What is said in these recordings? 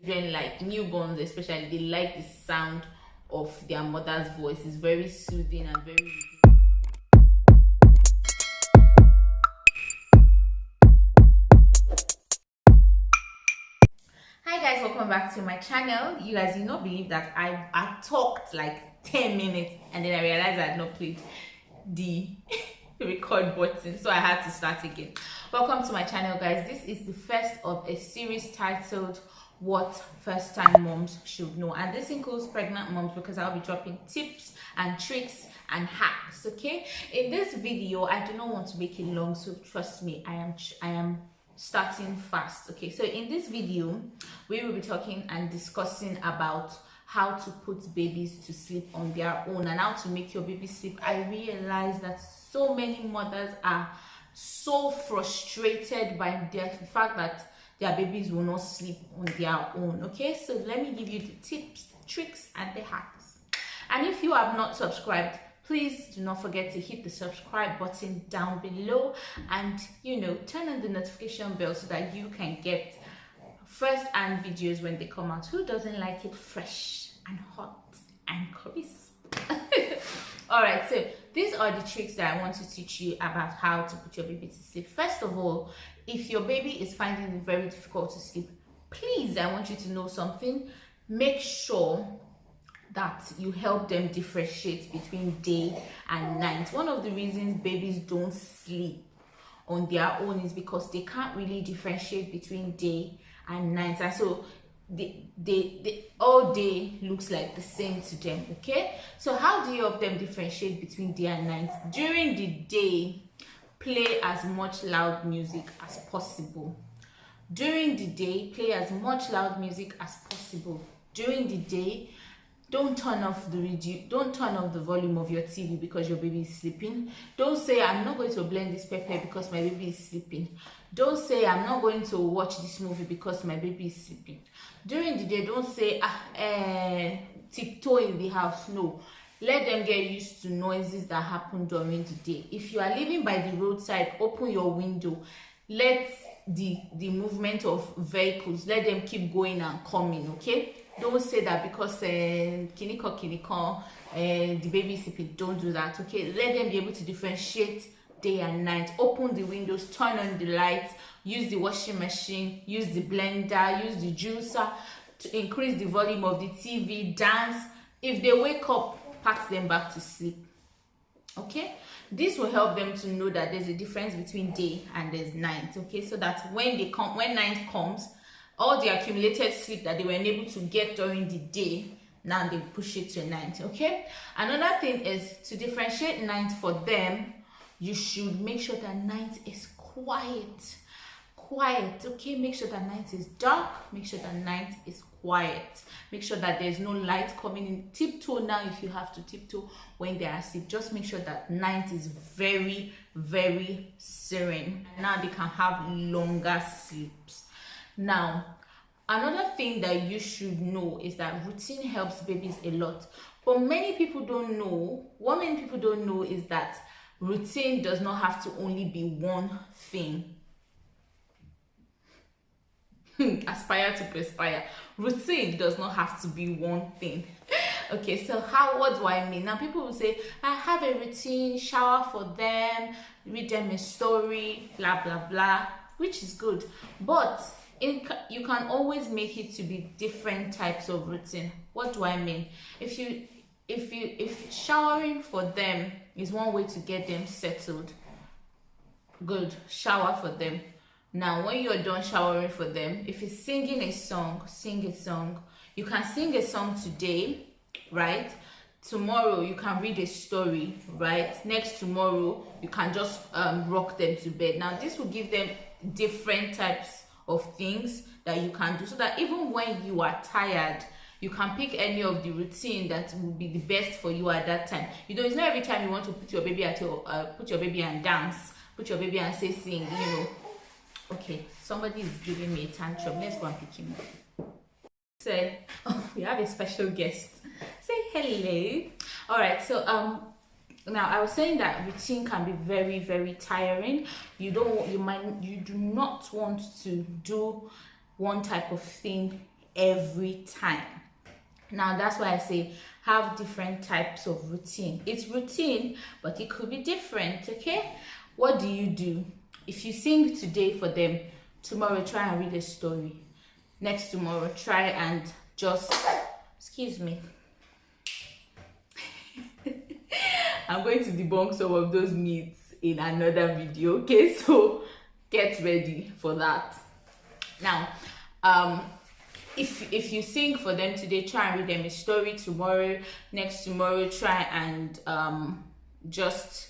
Children, like newborns especially, they like the sound of their mother's voice. It's very soothing and very Hi guys, welcome back to my channel. You guys, you not believe that I talked like 10 minutes and then I realized I had not played the record button, so I had to start again. Welcome to my channel, guys. This is the first of a series titled What First-Time Moms Should Know, and this includes pregnant moms because I'll be dropping tips and tricks and hacks. Okay, in this video I do not want to make it long, so trust me, I am starting fast. Okay, so in this video we will be talking and discussing about how to put babies to sleep on their own and how to make your baby sleep. I realize that so many mothers are so frustrated by the fact that their babies will not sleep on their own. Okay, so let me give you the tips, tricks and the hacks. And if you have not subscribed, please do not forget to hit the subscribe button down below and turn on the notification bell so that you can get first-hand videos when they come out. Who doesn't like it fresh and hot and crisp? All right, so these are the tricks that I want to teach you about how to put your baby to sleep. First of all, if your baby is finding it very difficult to sleep, please, I want you to know something. Make sure that you help them differentiate between day and night. One of the reasons babies don't sleep on their own is because they can't really differentiate between day and night, and so they all day looks like the same to them. Okay, so how do you help them differentiate between day and night? During the day, play as much loud music as possible. During the day, play as much loud music as possible. During the day, don't turn off the volume of your TV because your baby is sleeping. Don't say, I'm not going to blend this pepper because my baby is sleeping. Don't say, I'm not going to watch this movie because my baby is sleeping. During the day, don't say, tiptoe in the house. No, let them get used to noises that happen during the day. If you are living by the roadside, open your window. Let the movement of vehicles, let them keep going and coming. Okay, don't say that because kiniko the baby is sleeping. Don't do that. Okay, let them be able to differentiate day and night. Open the windows, turn on the lights, use the washing machine, use the blender, use the juicer to increase the volume of the TV, dance. If they wake up, pat them back to sleep. Okay, this will help them to know that there's a difference between day and there's night. Okay, so that when night comes, all the accumulated sleep that they were unable to get during the day, now they push it to night. Okay, another thing is to differentiate night for them. You should make sure that night is quiet. Okay, make sure that night is dark. Make sure that night is quiet. Make sure that there's no light coming in. Tiptoe now if you have to tiptoe when they are asleep. Just make sure that night is very, very serene. Now they can have longer sleeps. Now, another thing that you should know is that routine helps babies a lot. But many people don't know. What many people don't know is that routine does not have to only be one thing. Aspire to perspire. Routine does not have to be one thing. Okay, so what do I mean? Now people will say, I have a routine, shower for them, read them a story, blah blah blah, which is good, but you can always make it to be different types of routine. What do I mean? If showering for them is one way to get them settled, good, shower for them. Now when you're done showering for them, if it's singing a song, sing a song. You can sing a song today, right? Tomorrow you can read a story, right? Next tomorrow you can just rock them to bed. Now this will give them different types of things that you can do, so that even when you are tired, you can pick any of the routine that will be the best for you at that time. It's not every time you want to put your baby and dance, put your baby and say sing. Okay, somebody is giving me a tantrum. Let's go and pick him up. So we have a special guest. Say hello. All right, so now I was saying that routine can be very, very tiring. You do not want to do one type of thing every time. Now that's why I say have different types of routine. It's routine, but it could be different. Okay, what do? If you sing today for them, tomorrow try and read a story. Next tomorrow try and just, excuse me, I'm going to debunk some of those myths in another video. Okay, so get ready for that. Now if you sing for them today, try and read them a story. Tomorrow, next tomorrow, try and just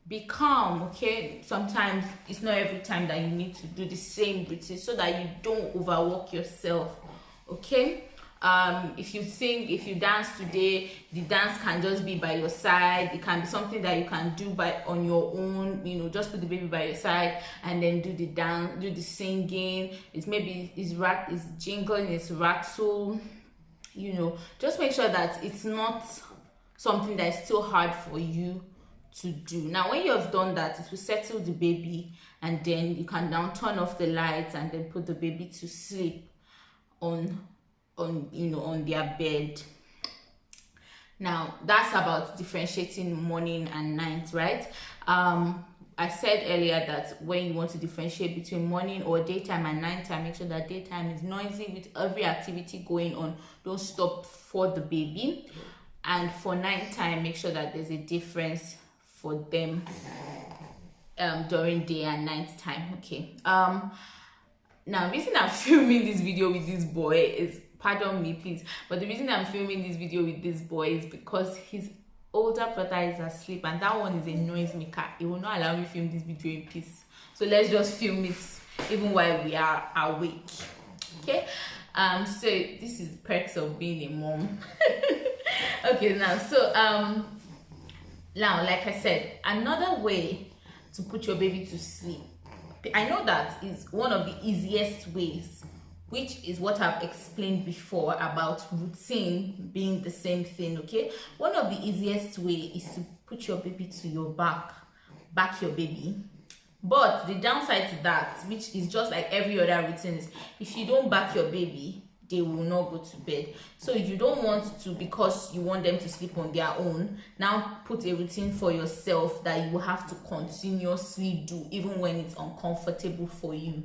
be calm. Okay, sometimes it's not every time that you need to do the same routine, so that you don't overwork yourself. Okay, if you dance today, the dance can just be by your side. It can be something that you can do on your own, you know, just put the baby by your side and then do the dance, do the singing. It's jingling, it's rattle, you know. Just make sure that it's not something that is still hard for you to do. Now when you have done that, it will settle the baby, and then you can now turn off the lights and then put the baby to sleep on their bed. Now that's about differentiating morning and night, right? I said earlier that when you want to differentiate between morning or daytime and nighttime, make sure that daytime is noisy with every activity going on. Don't stop for the baby. And for nighttime, make sure that there's a difference for them during day and night time. Okay, now the reason I'm filming this video with this boy is, pardon me please, but the reason I'm filming this video with this boy is because his older brother is asleep, and that one is a noise maker. It will not allow me to film this video in peace, so let's just film it even while we are awake. Okay, so this is perks of being a mom. Okay, now like I said, another way to put your baby to sleep, I know that is one of the easiest ways, which is what I've explained before about routine being the same thing. Okay, one of the easiest way is to put your baby to your back your baby. But the downside to that, which is just like every other routine, is if you don't back your baby, they will not go to bed. So you don't want to, because you want them to sleep on their own, now put a routine for yourself that you will have to continuously do even when it's uncomfortable for you.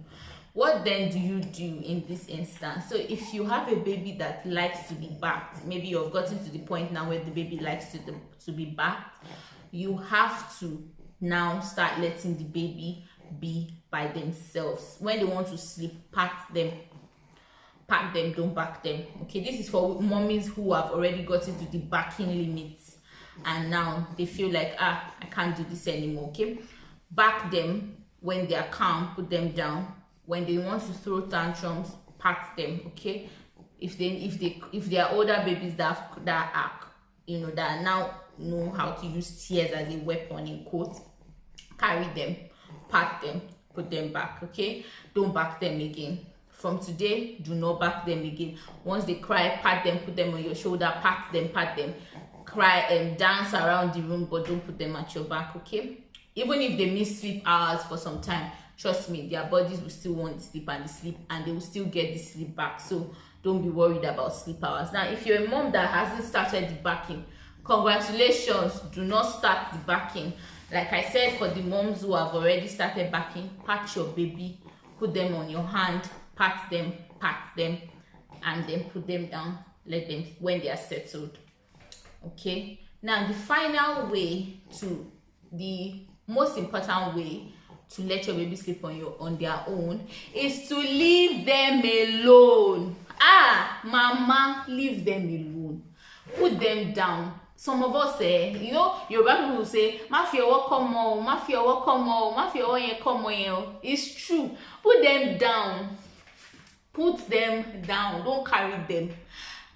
What then do you do in this instance? So if you have a baby that likes to be backed, maybe you've gotten to the point now where the baby likes to be backed, you have to now start letting the baby be by themselves. When they want to sleep, pat them, don't back them. Okay, this is for mommies who have already gotten to the backing limits and now they feel like, I can't do this anymore. Okay, back them when they are calm, put them down. When they want to throw tantrums, pat them. Okay, if they are older babies that now know how to use tears as a weapon, in quotes, carry them, pat them, put them back. Okay, don't back them again. From today, do not back them again. Once they cry, pat them, put them on your shoulder, pat them, cry and dance around the room, but don't put them at your back. Okay, even if they miss sleep hours for some time, trust me, their bodies will still want the sleep, and they will still get the sleep back. So don't be worried about sleep hours. Now if you're a mom that hasn't started the backing, congratulations, do not start the backing. Like I said, for the moms who have already started backing, pat your baby, put them on your hand, pat them, and then put them down, let them, when they are settled. Okay, now the final way, the most important way to let your baby sleep on their own, is to leave them alone. Mama, leave them alone, put them down. Some of us Yoruba people will say, ma fi owo komo, ma fi owo komo, ma fi owo yen komo. It's true. Put them down, don't carry them,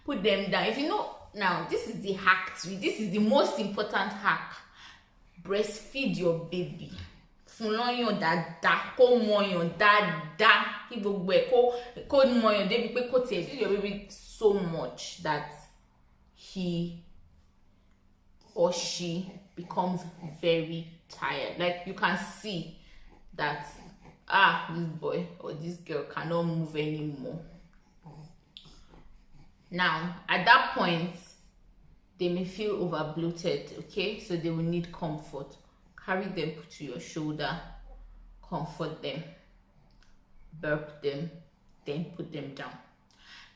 put them down. If you know, now this is the hack, this is the most important hack. Breastfeed your baby. Fún lọ́yàn dáadáa, kó mọyàn dáadáa, kí gbogbo ẹ̀ kó mọyàn débi pé kó tiẹ̀ feed your baby so much that he or she becomes very tired. Like you can see that this boy or this girl cannot move anymore. Now at that point they may feel over bloated, okay, so they will need comfort. Carry them to your shoulder, comfort them, burp them, then put them down.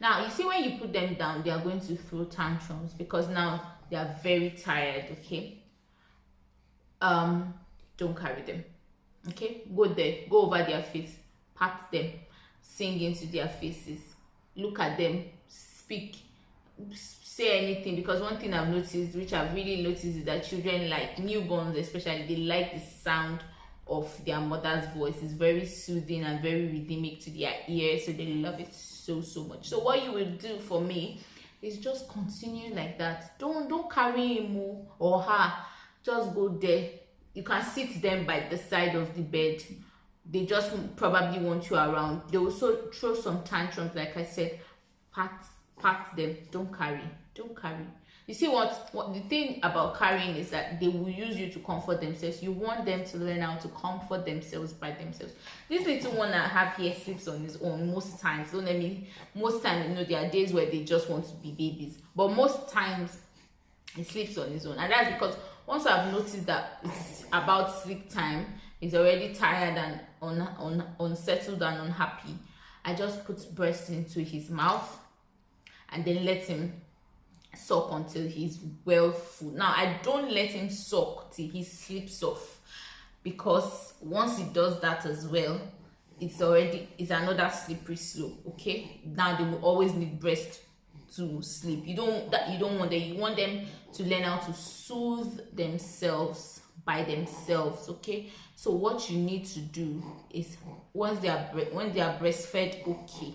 Now you see, when you put them down, they are going to throw tantrums because now they are very tired, okay. Don't carry them, okay. Go there, go over their face, pat them, sing into their faces, look at them, speak, say anything. Because one thing I've noticed, which I've really noticed, is that children, like newborns especially, they like the sound of their mother's voice. It's very soothing and very rhythmic to their ears, so they love it so much. So what you will do for me is just continue like that. Don't carry him or her, just go there. You can sit them by the side of the bed. They just probably want you around. They also throw some tantrums, like I said. Pat them. Don't carry. You see what the thing about carrying is that they will use you to comfort themselves. You want them to learn how to comfort themselves by themselves. This little one I have here sleeps on his own most times. Most times, you know, there are days where they just want to be babies, but most times he sleeps on his own. And that's because once I've noticed that it's about sleep time, he's already tired and unsettled and unhappy, I just put breast into his mouth and then let him suck until he's well full. Now I don't let him suck till he sleeps off, because once he does that as well, it's another slippery slope, okay. Now they will always need breast to sleep. You don't want that. You want them to learn how to soothe themselves by themselves, okay. So what you need to do is, when they are breastfed, okay,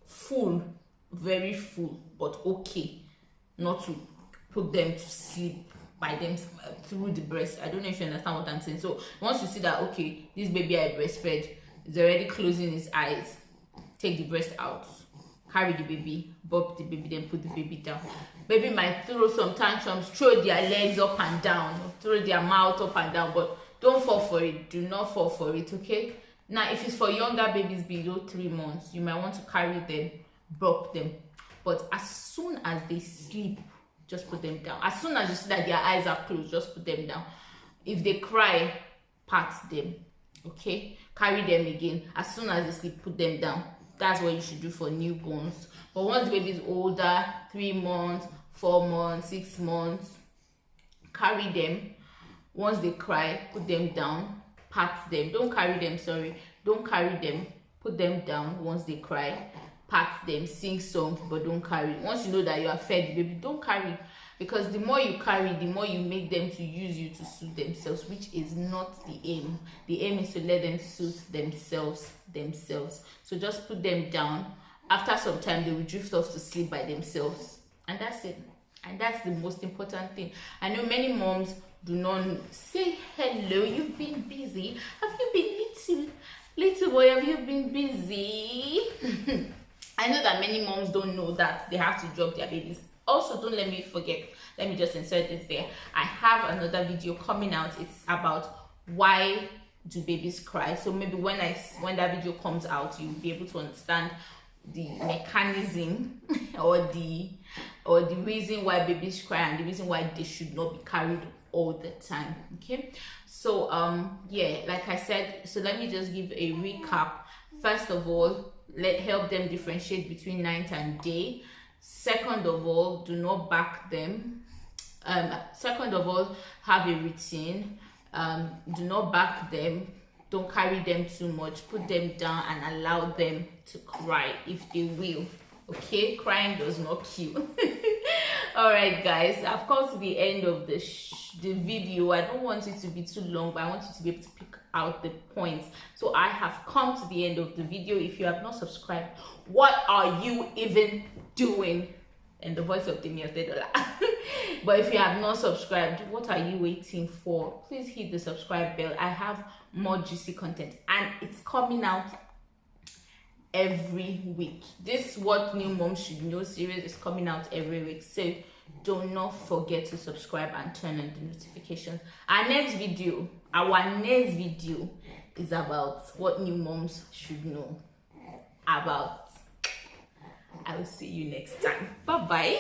full, very full, but okay, not to put them to sleep by them through the breast. I don't know if you understand what I'm saying. So once you see that, okay, this baby I breastfed is already closing his eyes, take the breast out, carry the baby, burp the baby, then put the baby down. Baby might throw some tantrums, throw their legs up and down, throw their mouth up and down, but don't fall for it. Do not fall for it, okay. Now if it's for younger babies below 3 months, you might want to carry them, burp them, but as soon as they sleep, just put them down. As soon as you see that their eyes are closed, just put them down. If they cry, pat them, okay. Carry them again. As soon as they sleep, put them down. That's what you should do for newborns. But once the baby is older, 3 months, 4 months, 6 months, carry them. Once they cry, put them down, pat them. Don't carry them, put them down. Once they cry, pat them, sing songs, but don't carry. Once you know that you are fed the baby, don't carry, because the more you carry, the more you make them to use you to soothe themselves, which is not the aim. The aim is to let them soothe themselves. So just put them down. After some time, they will drift off to sleep by themselves, and that's it. And that's the most important thing. I know many moms do not say hello. You've been busy. Have you been little boy? Have you been busy? I know that many moms don't know that they have to drop their babies. Also, don't let me forget. Let me just insert this there. I have another video coming out. It's about why do babies cry. So maybe when that video comes out, you'll be able to understand the mechanism or the reason why babies cry and the reason why they should not be carried all the time, okay. So yeah, like I said, so let me just give a recap. First of all, help them differentiate between night and day. Second of all, do not back them. Second of all, have a routine. Do not back them. Don't carry them too much. Put them down and allow them to cry if they will, okay. Crying does not kill. All right guys, I've come to the end of the video. I don't want it to be too long, but I want you to be able to pick out the points. So I have come to the end of the video. If you have not subscribed, what are you even doing? And the voice of Temi. But if you have not subscribed, what are you waiting for? Please hit the subscribe bell. I have more juicy content and it's coming out every week. This What New Moms Should Know series is coming out every week, so do not forget to subscribe and turn on the notifications. Our next video is about what new moms should know about. I will I'll see you next time. Bye bye.